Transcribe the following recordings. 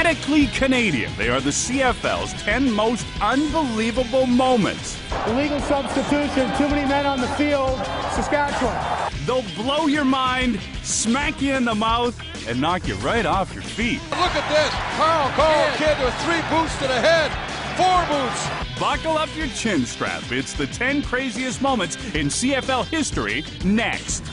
Critically Canadian. They are the CFL's 10 most unbelievable moments. Illegal substitution, too many men on the field, Saskatchewan. They'll blow your mind, smack you in the mouth, and knock you right off your feet. Look at this. Carl Kidd with 3 boots to the head, 4 boots. Buckle up your chin strap. It's the 10 craziest moments in CFL history next.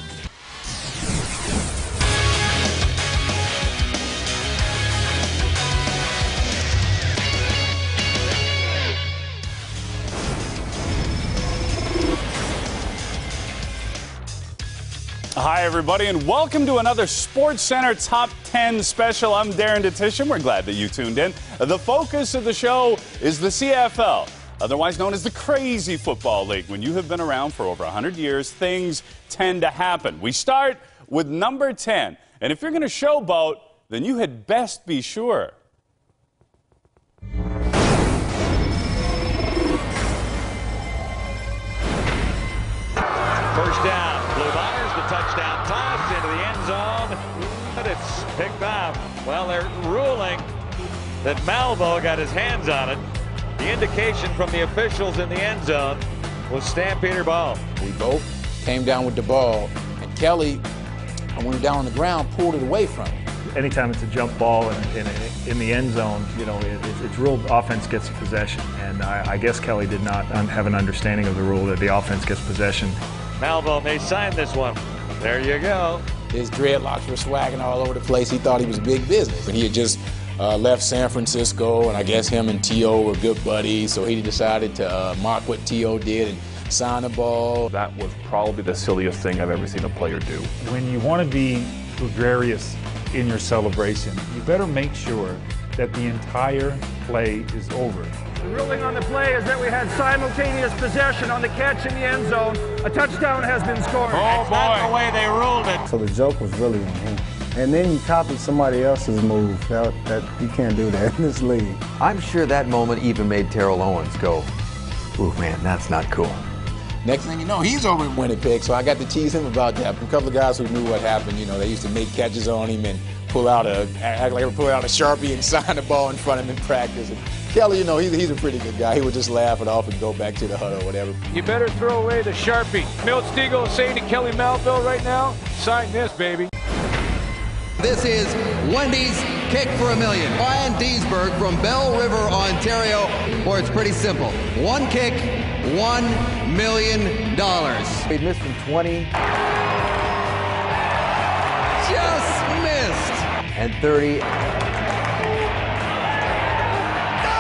Hi, everybody, and welcome to another SportsCentre Top 10 special. I'm Darren DeTitian. We're glad that you tuned in. The focus of the show is the CFL, otherwise known as the Crazy Football League. When you have been around for over 100 years, things tend to happen. We start with number 10, and if you're going to showboat, then you had best be sure. First down. Blue Bombers, the touchdown pass into the end zone. But it's picked up. Well, they're ruling that Malvo got his hands on it. The indication from the officials in the end zone was Stampeder ball. We both came down with the ball, and Kelly, when we were down on the ground, pulled it away from him. Anytime it's a jump ball in the end zone, you know, it's ruled offense gets possession. And I guess Kelly did not have an understanding of the rule that the offense gets possession. Malvo may sign this one. There you go. His dreadlocks were swagging all over the place. He thought he was big business. But he had just left San Francisco, and I guess him and T.O. were good buddies, so he decided to mock what T.O. did and sign the ball. That was probably the silliest thing I've ever seen a player do. When you want to be gregarious in your celebration, you better make sure that the entire play is over. The ruling on the play is that we had simultaneous possession on the catch in the end zone. A touchdown has been scored. That's not the way they ruled it. So the joke was really on him. And then you copied somebody else's move. That you can't do that in this league. I'm sure that moment even made Terrell Owens go, ooh, man, that's not cool. Next thing you know, he's over in winning pick, so I got to tease him about that. A couple of guys who knew what happened, you know, they used to make catches on him and act like they would pull out a Sharpie and sign the ball in front of him in practice. And Kelly, you know, he's a pretty good guy. He would just laugh it off and go back to the huddle or whatever. You better throw away the Sharpie. Milt Stegall is saying to Kelly Malvo right now, sign this, baby. This is Wendy's Kick for $1 million. Brian Deesberg from Bell River, Ontario, where it's pretty simple. One kick, $1 million. He missed from 20. Just missed. And 30.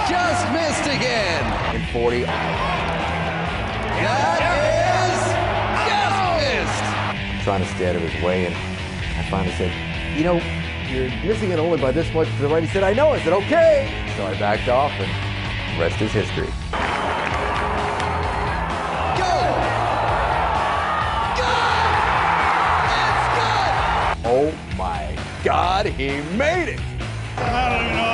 Just missed again. And 40. That is just missed. Trying to stay out of his way, and I finally said, you know, you're missing it only by this much to the right. He said, I know. I said, okay. So I backed off, and the rest is history. Go! Good! It's good! Oh, my God, he made it! I don't even know.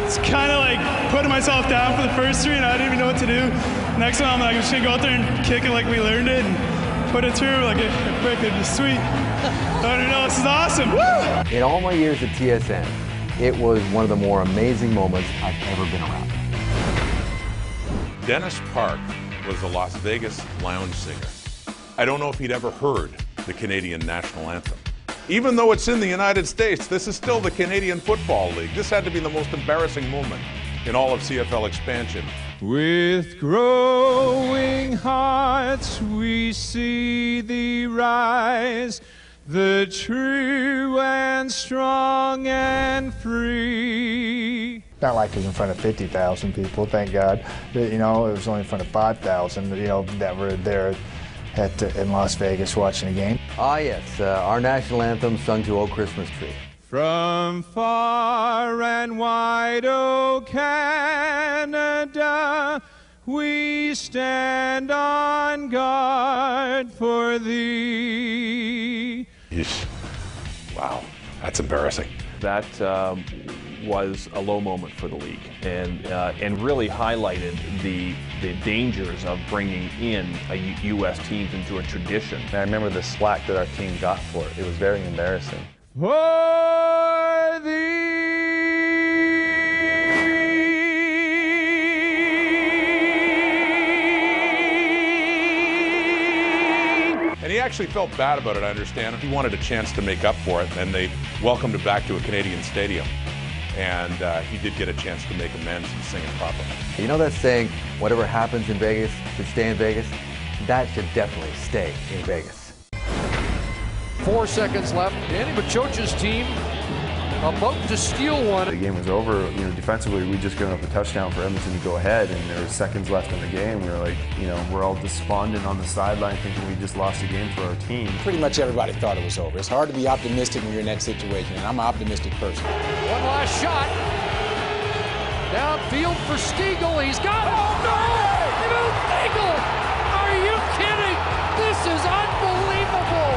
It's kind of like putting myself down for the first 3, and I didn't even know what to do. Next one, I'm like, I'm just going to go out there and kick it like we learned it and put it through like a brick. It'd be sweet. I don't know, this is awesome. Woo! In all my years at TSN, it was one of the more amazing moments I've ever been around. Dennis Park was a Las Vegas lounge singer. I don't know if he'd ever heard the Canadian national anthem. Even though it's in the United States, this is still the Canadian Football League. This had to be the most embarrassing moment in all of CFL expansion. With growing hearts we see thee rise, the true and strong and free. Not like it was in front of 50,000 people, thank God. You know, it was only in front of 5,000, you know, that were there in Las Vegas watching a game. Ah, yes, our national anthem sung to "O Christmas Tree." From far and wide, O Canada, we stand on guard for thee. Wow, that's embarrassing. That was a low moment for the league, and really highlighted the dangers of bringing in U.S. teams into a tradition. I remember the slack that our team got for it. It was very embarrassing. For thee. actually felt bad about it, I understand. He wanted a chance to make up for it, and they welcomed him back to a Canadian stadium. And he did get a chance to make amends and sing it properly. You know that saying, whatever happens in Vegas should stay in Vegas? That should definitely stay in Vegas. 4 seconds left. Danny Machocha's team about to steal one. The game was over. You know, defensively, we just given up a touchdown for Edmonton to go ahead, and there were seconds left in the game. We were like, you know, we're all despondent on the sideline, thinking we just lost a game for our team. Pretty much everybody thought it was over. It's hard to be optimistic when you're in that situation, and I'm an optimistic person. One last shot. Downfield for Stiegel. He's got it. Oh, no! Milt Stiegel! Are you kidding? This is unbelievable!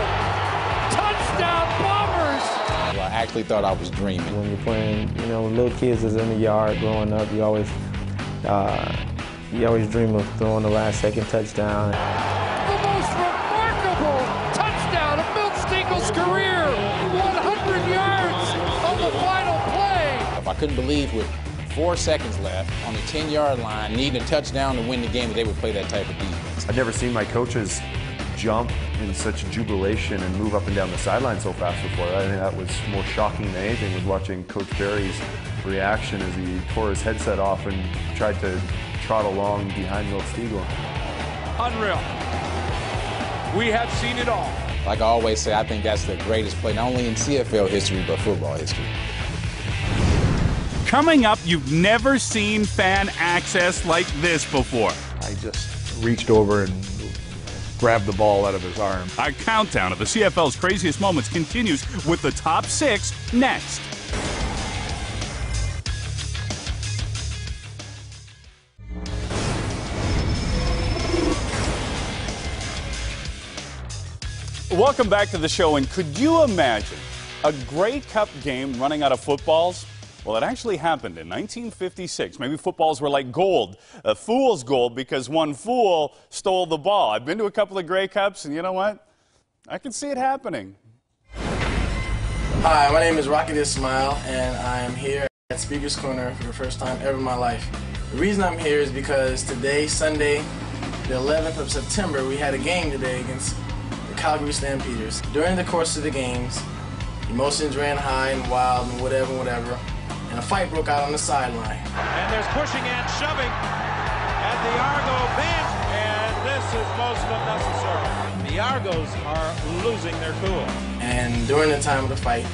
Touchdown Bombers! I actually thought I was dreaming. When you're playing, you know, with little kids that's in the yard growing up, you always dream of throwing the last-second touchdown. The most remarkable touchdown of Milt Stiegel's career! 100 yards on the final play! I couldn't believe with 4 seconds left on the 10-yard line, needing a touchdown to win the game, that they would play that type of defense. I've never seen my coaches jump in such jubilation and move up and down the sideline so fast before. I think that was more shocking than anything, was watching Coach Barry's reaction as he tore his headset off and tried to trot along behind Milt Stiegel. Unreal. We have seen it all. Like I always say, I think that's the greatest play, not only in CFL history, but football history. Coming up, you've never seen fan access like this before. I just reached over and grabbed the ball out of his arm. Our countdown of the CFL's craziest moments continues with the top 6 next. Welcome back to the show, and could you imagine a Grey Cup game running out of footballs? Well, it actually happened in 1956. Maybe footballs were like gold, a fool's gold, because one fool stole the ball. I've been to a couple of Grey Cups, and you know what? I can see it happening. Hi, my name is Rocket Ismail, and I am here at Speaker's Corner for the first time ever in my life. The reason I'm here is because today, Sunday, the 11th of September, we had a game today against the Calgary Stampeders. During the course of the games, emotions ran high and wild and whatever. And a fight broke out on the sideline. And there's pushing and shoving at the Argo bench, and this is most unnecessary. The Argos are losing their cool. And during the time of the fight,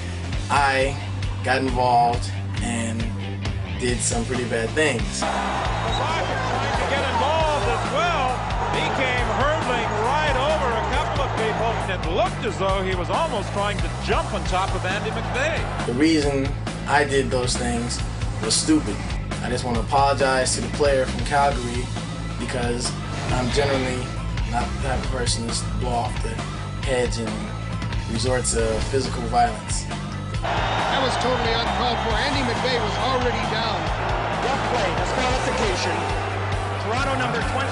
I got involved and did some pretty bad things. Rocket trying to get involved as well. He came hurtling right over a couple of people, and it looked as though he was almost trying to jump on top of Andy McVeigh. The reason I did those things was stupid. I just want to apologize to the player from Calgary, because I'm generally not the type of person to blow off the hedge and resort to physical violence. That was totally uncalled for. Andy McVeigh was already down. Rough play, disqualification. Toronto number 25.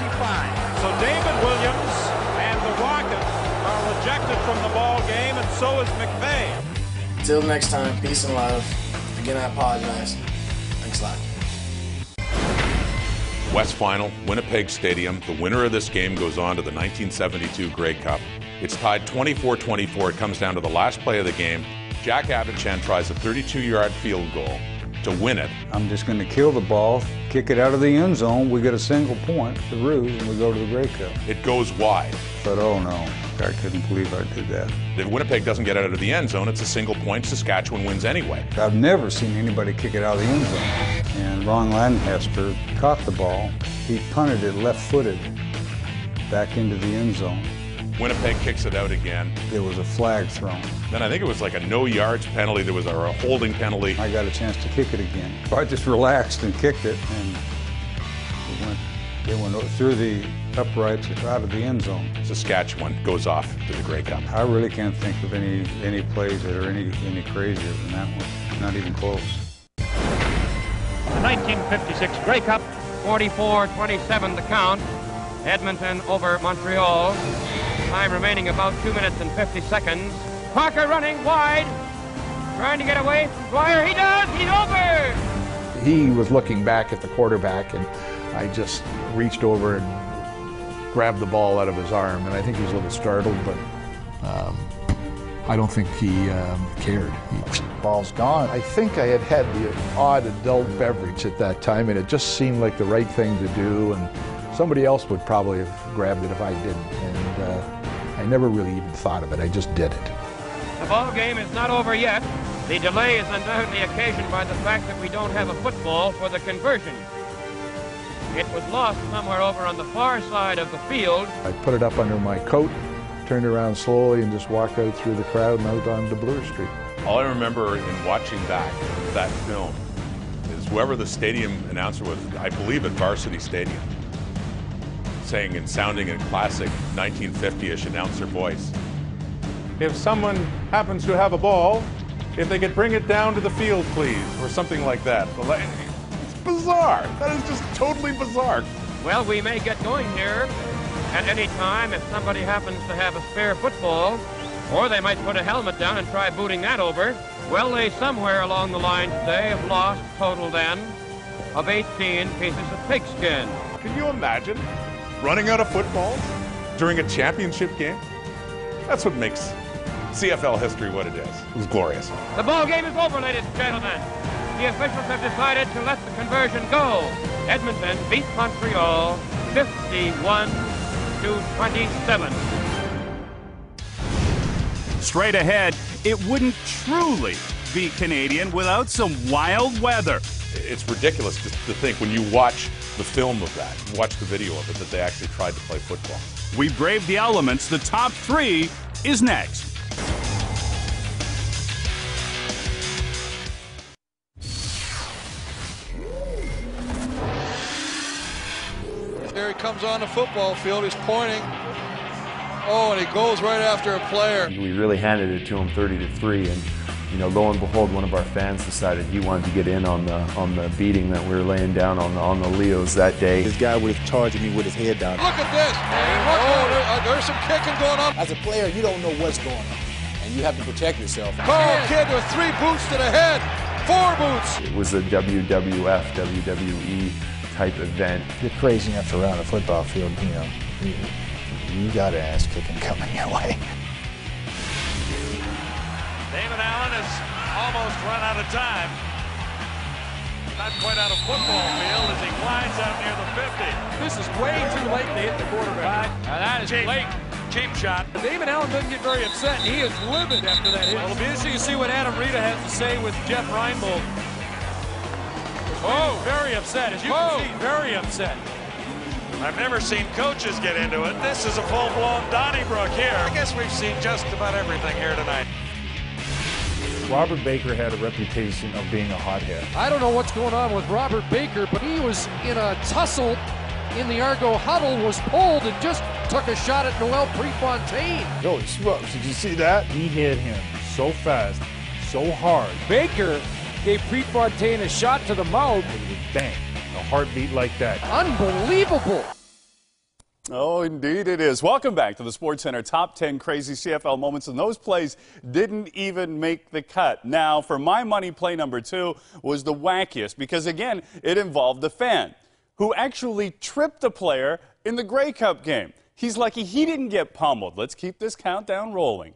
So David Williams and the Rockets are rejected from the ball game, and so is McVeigh. Till next time, peace and love. Again, I apologize. Thanks a lot. West Final, Winnipeg Stadium. The winner of this game goes on to the 1972 Grey Cup. It's tied 24-24. It comes down to the last play of the game. Jack Avichan tries a 32-yard field goal to win it. I'm just going to kill the ball, kick it out of the end zone. We get a single point, the Roos, and we go to the Grey Cup. It goes wide. But oh no, I couldn't believe I did that. If Winnipeg doesn't get out of the end zone, it's a single point. Saskatchewan wins anyway. I've never seen anybody kick it out of the end zone. And Ron Lancaster caught the ball. He punted it left-footed back into the end zone. Winnipeg kicks it out again. There was a flag thrown. Then I think it was like a no yards penalty. There was a holding penalty. I got a chance to kick it again. I just relaxed and kicked it, and it went through the uprights out of the end zone. Saskatchewan goes off to the Grey Cup. I really can't think of any plays that are any crazier than that one. Not even close. The 1956 Grey Cup, 44-27 the count. Edmonton over Montreal. Time remaining about 2 minutes and 50 seconds. Parker running wide, trying to get away from Dwyer. He does, he's over! He was looking back at the quarterback, and I just reached over and grabbed the ball out of his arm, and I think he was a little startled, but I don't think he cared. Ball's gone. I think I had had the odd adult beverage at that time, and it just seemed like the right thing to do, and somebody else would probably have grabbed it if I didn't, and I never really even thought of it. I just did it. The ball game is not over yet. The delay is undoubtedly occasioned by the fact that we don't have a football for the conversion. It was lost somewhere over on the far side of the field. I put it up under my coat, turned around slowly, and just walked out through the crowd and out onto Bloor Street. All I remember in watching back that film is whoever the stadium announcer was, I believe at Varsity Stadium, saying and sounding in classic 1950-ish announcer voice, "If someone happens to have a ball, if they could bring it down to the field, please," or something like that. It's bizarre. That is just totally bizarre. Well, we may get going here at any time if somebody happens to have a spare football, or they might put a helmet down and try booting that over. Well, they somewhere along the line today have lost total then of 18 pieces of pigskin. Can you imagine running out of footballs during a championship game? That's what makes CFL history what it is. It was glorious. The ball game is over, ladies and gentlemen. The officials have decided to let the conversion go. Edmonton beat Montreal 51-27. Straight ahead, it wouldn't truly be Canadian without some wild weather. It's ridiculous to think when you watch the film of that, watch the video of it, that they actually tried to play football. We braved the elements. The top three is next. There he comes on the football field. He's pointing. Oh, and he goes right after a player. We really handed it to him 30-3, and lo and behold, one of our fans decided he wanted to get in on the beating that we were laying down on the Leos that day. This guy would have charged me with his head down. Look at this. There's some kicking going on. As a player, you don't know what's going on, and you have to protect yourself. Oh, kid, there were 3 boots to the head. 4 boots. It was a WWF, WWE type event. You're crazy enough to run a football field, you got an ass kicking coming your way. Damon Allen has almost run out of time. Not quite out of football field as he glides out near the 50. This is way too late to hit the quarterback. Now that is late. Cheap shot. Damon Allen doesn't get very upset. He is livid after that hit. Well, it'll be interesting to see what Adam Rita has to say with Jeff Reinbold. Oh, very upset. As you can see, very upset. I've never seen coaches get into it. This is a full-blown Donnybrook here. I guess we've seen just about everything here tonight. Robert Baker had a reputation of being a hothead. I don't know what's going on with Robert Baker, but he was in a tussle in the Argo huddle, was pulled and just took a shot at Noel Prefontaine. Holy smokes, did you see that? He hit him so fast, so hard. Baker gave Prefontaine a shot to the mouth. Bang, a heartbeat like that. Unbelievable. Oh, indeed it is. Welcome back to the SportsCentre Top 10 Crazy CFL Moments, and those plays didn't even make the cut. Now, for my money, play number 2 was the wackiest because, again, it involved a fan who actually tripped a player in the Grey Cup game. He's lucky he didn't get pummeled. Let's keep this countdown rolling.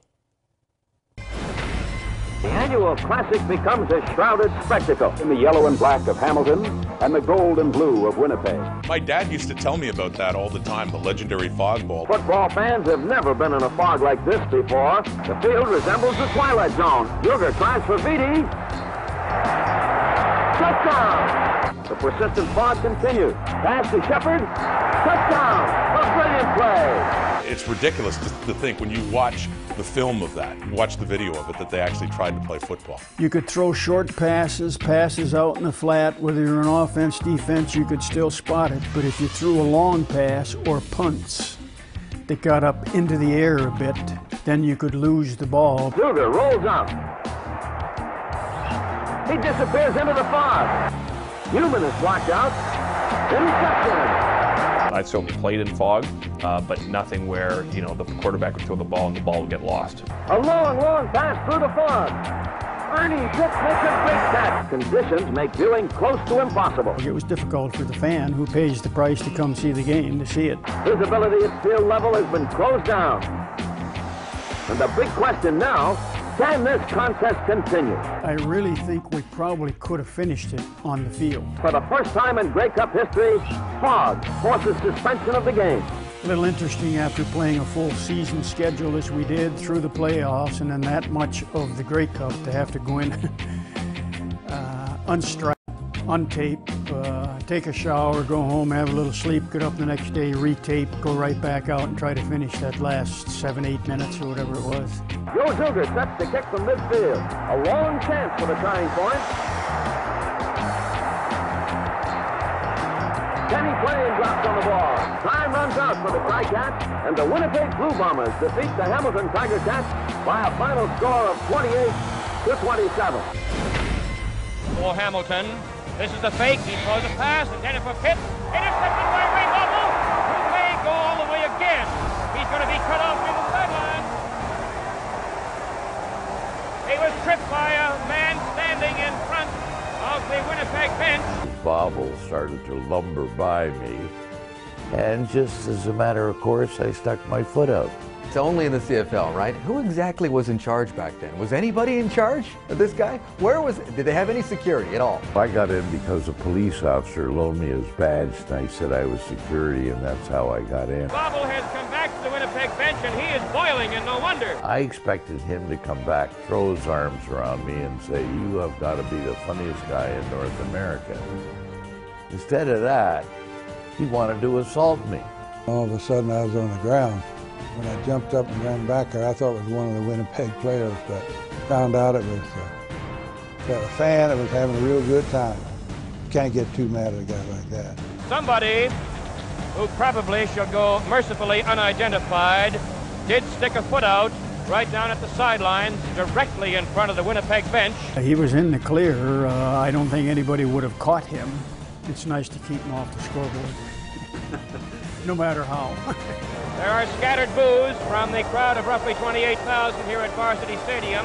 The annual Classic becomes a shrouded spectacle in the yellow and black of Hamilton and the gold and blue of Winnipeg. My dad used to tell me about that all the time, the legendary Fog Bowl. Football fans have never been in a fog like this before. The field resembles the Twilight Zone. Luger tries for Vitti. Touchdown! The persistent fog continues. Pass to Shepard. Touchdown! A brilliant play! It's ridiculous to think when you watch the film of that, watch the video of it, that they actually tried to play football. You could throw short passes out in the flat, whether you're an offense, defense, you could still spot it. But if you threw a long pass or punts that got up into the air a bit, then you could lose the ball. Luger rolls out. He disappears into the fog. Newman is blocked out. Interception. I certainly played in fog, but nothing where, the quarterback would throw the ball and the ball would get lost. A long, long pass through the fog. Ernie Fitz makes a great catch. Conditions make viewing close to impossible. It was difficult for the fan who pays the price to come see the game to see it. Visibility at field level has been closed down. And the big question now, can this contest continue? I really think we probably could have finished it on the field. For the first time in Grey Cup history, fog forces suspension of the game. A little interesting after playing a full season schedule as we did through the playoffs and then that much of the Grey Cup to have to go in unstriped, untape, take a shower, go home, have a little sleep, get up the next day, retape, go right back out and try to finish that last 7-8 minutes or whatever it was. Joe Zuger sets the kick from midfield. A long chance for the tying point. Kenny Plain drops on the ball. Time runs out for the Ticats, and the Winnipeg Blue Bombers defeat the Hamilton Tiger Cats by a final score of 28-27. For Hamilton, this is the fake. He throws a pass, intended for Pitt. Intercepted by Ray Malvo, who may go all the way again. He's going to be cut off near the sideline. He was tripped by a man standing in front of the Winnipeg bench. Bobble started to lumber by me, and just as a matter of course, I stuck my foot out. It's only in the CFL, right? Who exactly was in charge back then? Was anybody in charge of this guy? Did they have any security at all? I got in because a police officer loaned me his badge, and I said I was security, and that's how I got in. Bobble has come back to the Winnipeg bench, and he is boiling, and no wonder. I expected him to come back, throw his arms around me, and say, "You have got to be the funniest guy in North America." Instead of that, he wanted to assault me. All of a sudden, I was on the ground. When I jumped up and ran back there, I thought it was one of the Winnipeg players, but found out it was a fan that was having a real good time. Can't get too mad at a guy like that. Somebody who probably shall go mercifully unidentified did stick a foot out right down at the sidelines, directly in front of the Winnipeg bench. He was in the clear. I don't think anybody would have caught him. It's nice to keep him off the scoreboard, no matter how. There are scattered boos from the crowd of roughly 28,000 here at Varsity Stadium,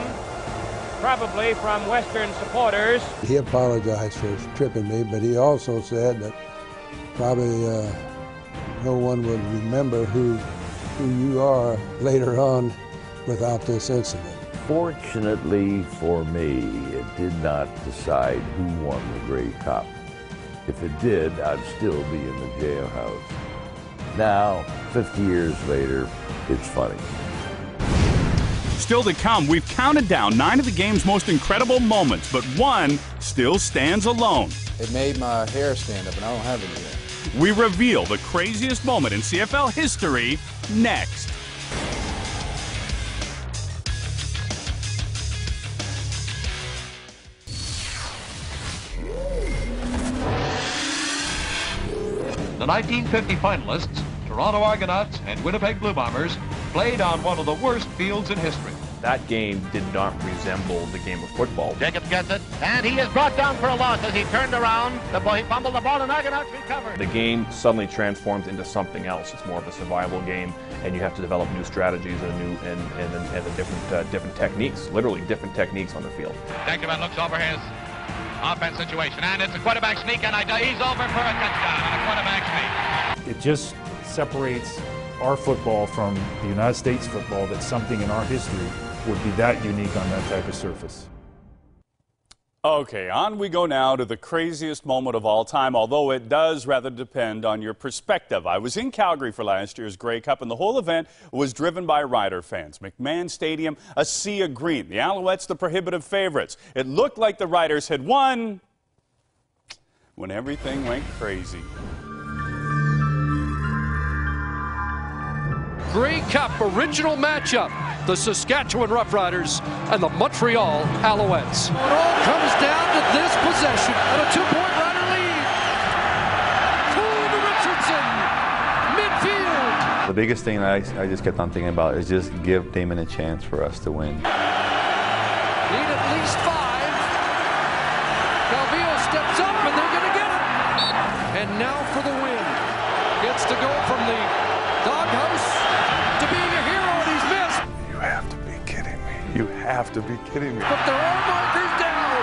probably from Western supporters. He apologized for tripping me, but he also said that probably no one would remember who you are later on without this incident. Fortunately for me, it did not decide who won the Grey Cup. If it did, I'd still be in the jailhouse. Now, 50 years later, it's funny. Still to come, we've counted down 9 of the game's most incredible moments, but one still stands alone. It made my hair stand up, and I don't have any yet. We reveal the craziest moment in CFL history next. The 1950 finalists, Toronto Argonauts and Winnipeg Blue Bombers, played on one of the worst fields in history. That game did not resemble the game of football. Jacobs gets it, and he is brought down for a loss as he turned around. He fumbled the ball, and Argonauts recovered. The game suddenly transforms into something else. It's more of a survival game, and you have to develop new strategies and different techniques, literally different techniques on the field. Deckman looks over his offense situation, and it's a quarterback sneak, and he's over for a touchdown on a quarterback sneak. It just separates our football from the United States football, that something in our history would be that unique on that type of surface. Okay, on we go now to the craziest moment of all time, although it does rather depend on your perspective. I was in Calgary for last year's Grey Cup, and the whole event was driven by Rider fans. McMahon Stadium, a sea of green. The Alouettes, the prohibitive favorites. It looked like the Riders had won when everything went crazy. Grey Cup original matchup, the Saskatchewan Roughriders and the Montreal Alouettes. It all comes down to this possession and a 2-point Rider lead. To Richardson, midfield. The biggest thing I just kept on thinking about is just give Damon a chance for us to win. Need at least 5. Calvillo steps up and they're going to get it. And now for the win. Gets to go from the doghouse to being a hero, and he's missed. You have to be kidding me. You have to be kidding me. But there are markers down.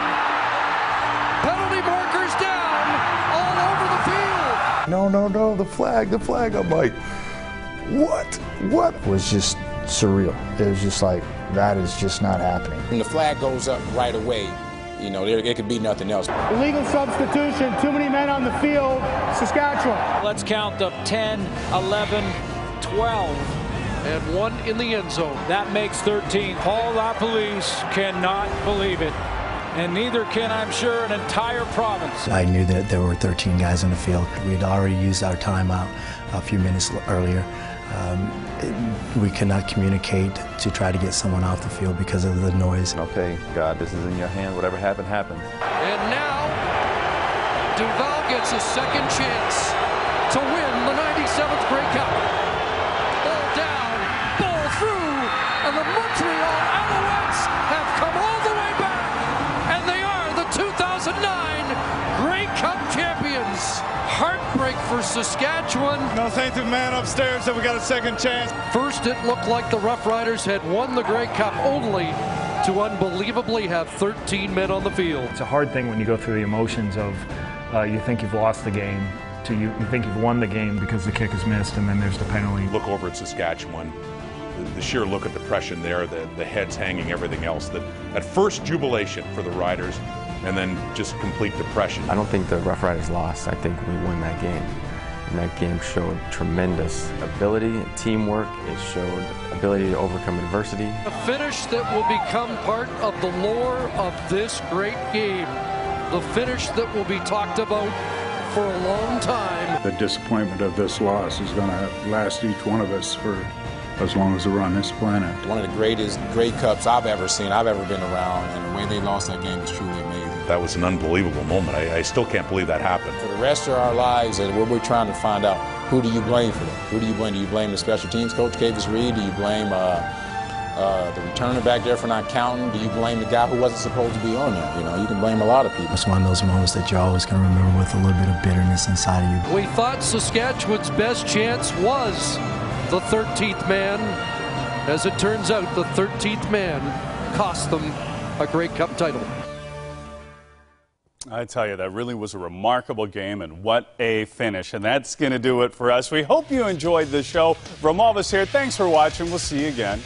Penalty markers down all over the field. No, the flag. I'm like, what? Was just surreal. It was just like, that is just not happening. When the flag goes up right away, you know, it could be nothing else. Illegal substitution, too many men on the field, Saskatchewan. Let's count them 10, 11, 12. And one in the end zone. That makes 13. Paul LaPolice cannot believe it. And neither can, I'm sure, an entire province. I knew that there were 13 guys on the field. We had already used our timeout a few minutes earlier. We could not communicate to try to get someone off the field because of the noise. Okay, God, this is in your hand. Whatever happened, happened. And now, Duval gets a second chance to win the 97th Grey Cup. Ball down, ball through, and the Montreal Alouettes have come all the way back, and they are the 2009 Grey Cup champions. Heartbreak for Saskatchewan. No, thank the man upstairs that we got a second chance. First, it looked like the Rough Riders had won the Grey Cup, only to unbelievably have 13 men on the field. It's a hard thing when you go through the emotions of you think you've lost the game to you think you've won the game because the kick is missed and then there's the penalty. Look over at Saskatchewan, the sheer look of depression there, the heads hanging, everything else. That first jubilation for the Riders, and then just complete depression. I don't think the Rough Riders lost. I think we won that game. And that game showed tremendous ability, teamwork. It showed ability to overcome adversity. A finish that will become part of the lore of this great game. The finish that will be talked about for a long time. The disappointment of this loss is going to last each one of us for as long as we're on this planet. One of the greatest Grey Cups I've ever seen, I've ever been around, and the way they lost that game is truly amazing. That was an unbelievable moment. I still can't believe that happened. For the rest of our lives, we're trying to find out, who do you blame for that? Who do you blame? Do you blame the special teams coach, Cavis Reed? Do you blame the returner back there for not counting? Do you blame the guy who wasn't supposed to be on there? You know, you can blame a lot of people. It's one of those moments that you're always going to remember with a little bit of bitterness inside of you. We thought Saskatchewan's best chance was the 13th man. As it turns out, the 13th man cost them a Grey Cup title. I tell you, that really was a remarkable game, and what a finish. And that's going to do it for us. We hope you enjoyed the show. From all of us here, thanks for watching. We'll see you again